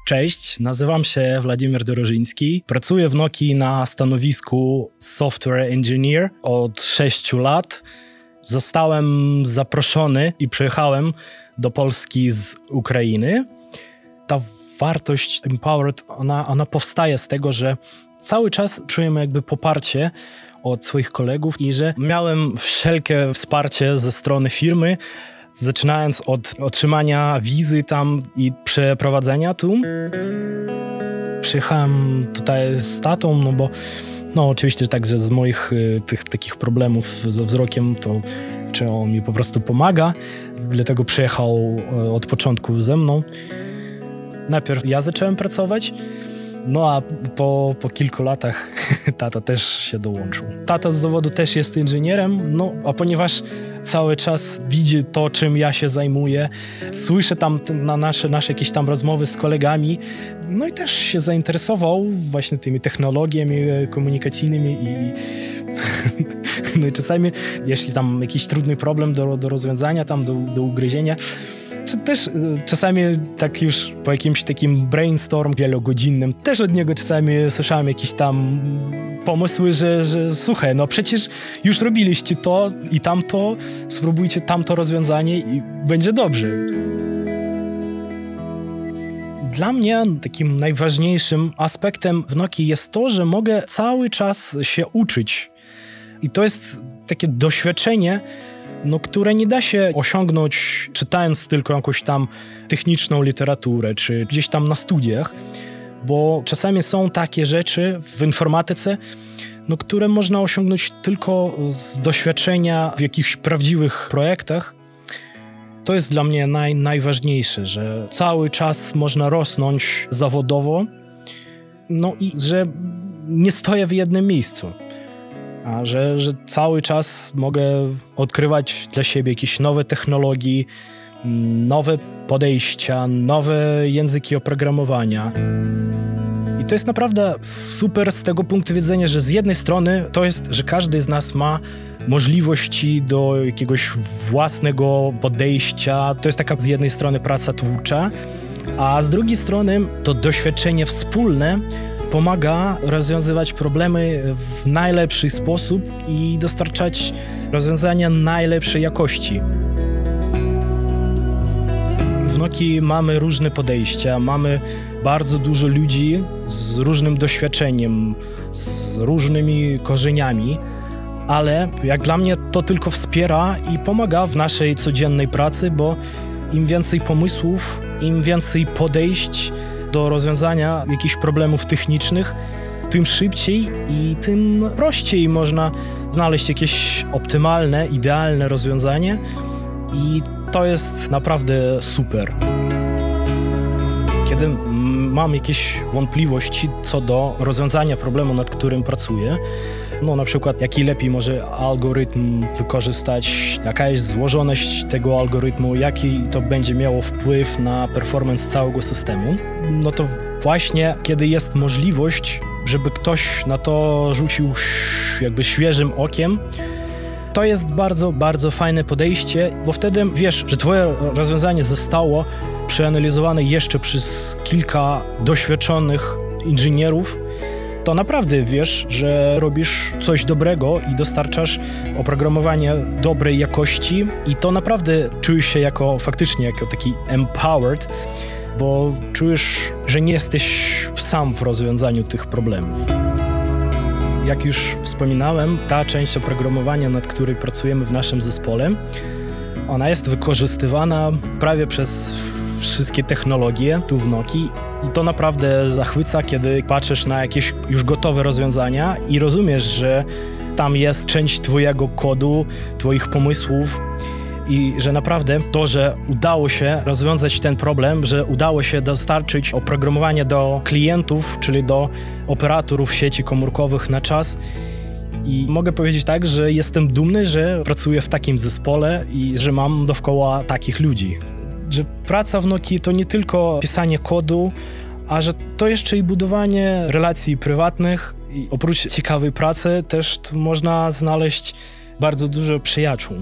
Cześć, nazywam się Władimir Dorożyński. Pracuję w Nokii na stanowisku Software Engineer od 6 lat. Zostałem zaproszony i przyjechałem do Polski z Ukrainy. Ta wartość Empowered, ona powstaje z tego, że cały czas czujemy jakby poparcie od swoich kolegów i że miałem wszelkie wsparcie ze strony firmy, zaczynając od otrzymania wizy tam i przeprowadzenia tu. Przyjechałem tutaj z tatą, bo oczywiście także z moich tych takich problemów ze wzrokiem, to czy on mi po prostu pomaga, dlatego przyjechał od początku ze mną. Najpierw ja zacząłem pracować, a po kilku latach tata też się dołączył. Tata z zawodu też jest inżynierem, a ponieważ cały czas widzi to, czym ja się zajmuję, słyszę tam na nasze jakieś tam rozmowy z kolegami, i też się zainteresował właśnie tymi technologiami komunikacyjnymi i czasami, jeśli tam jakiś trudny problem do rozwiązania, tam do ugryzienia, czy też czasami tak już po jakimś takim brainstorm wielogodzinnym, też od niego czasami słyszałem jakieś tam pomysły, że słuchaj, przecież już robiliście to i tamto, spróbujcie tamto rozwiązanie i będzie dobrze. Dla mnie takim najważniejszym aspektem w Nokii jest to, że mogę cały czas się uczyć. I to jest takie doświadczenie, które nie da się osiągnąć czytając tylko jakąś tam techniczną literaturę, czy gdzieś tam na studiach, bo czasami są takie rzeczy w informatyce, które można osiągnąć tylko z doświadczenia w jakichś prawdziwych projektach. To jest dla mnie najważniejsze, że cały czas można rosnąć zawodowo, i że nie stoję w jednym miejscu. A że cały czas mogę odkrywać dla siebie jakieś nowe technologie, nowe podejścia, nowe języki oprogramowania. I to jest naprawdę super z tego punktu widzenia, że z jednej strony to jest, że każdy z nas ma możliwości do jakiegoś własnego podejścia. To jest taka z jednej strony praca twórcza, a z drugiej strony to doświadczenie wspólne pomaga rozwiązywać problemy w najlepszy sposób i dostarczać rozwiązania najlepszej jakości. W Nokii mamy różne podejścia, mamy bardzo dużo ludzi z różnym doświadczeniem, z różnymi korzeniami, ale jak dla mnie to tylko wspiera i pomaga w naszej codziennej pracy, bo im więcej pomysłów, im więcej podejść do rozwiązania jakichś problemów technicznych, tym szybciej i tym prościej można znaleźć jakieś optymalne, idealne rozwiązanie i to jest naprawdę super. Kiedy mam jakieś wątpliwości co do rozwiązania problemu, nad którym pracuję, na przykład jaki lepiej może algorytm wykorzystać, jaka jest złożoność tego algorytmu, jaki to będzie miało wpływ na performance całego systemu, to właśnie kiedy jest możliwość, żeby ktoś na to rzucił jakby świeżym okiem, to jest bardzo, bardzo fajne podejście, bo wtedy wiesz, że twoje rozwiązanie zostało przeanalizowane jeszcze przez kilka doświadczonych inżynierów, to naprawdę wiesz, że robisz coś dobrego i dostarczasz oprogramowanie dobrej jakości i to naprawdę czujesz się faktycznie jako taki empowered, bo czujesz, że nie jesteś sam w rozwiązaniu tych problemów. Jak już wspominałem, ta część oprogramowania, nad której pracujemy w naszym zespole, ona jest wykorzystywana prawie przez wszystkie technologie tu w Nokii i to naprawdę zachwyca, kiedy patrzysz na jakieś już gotowe rozwiązania i rozumiesz, że tam jest część twojego kodu, twoich pomysłów i że naprawdę to, że udało się rozwiązać ten problem, że udało się dostarczyć oprogramowanie do klientów, czyli do operatorów sieci komórkowych na czas. I mogę powiedzieć tak, że jestem dumny, że pracuję w takim zespole i że mam dookoła takich ludzi. Że praca w Nokii to nie tylko pisanie kodu, a że to jeszcze i budowanie relacji prywatnych i oprócz ciekawej pracy też tu można znaleźć bardzo dużo przyjaciół.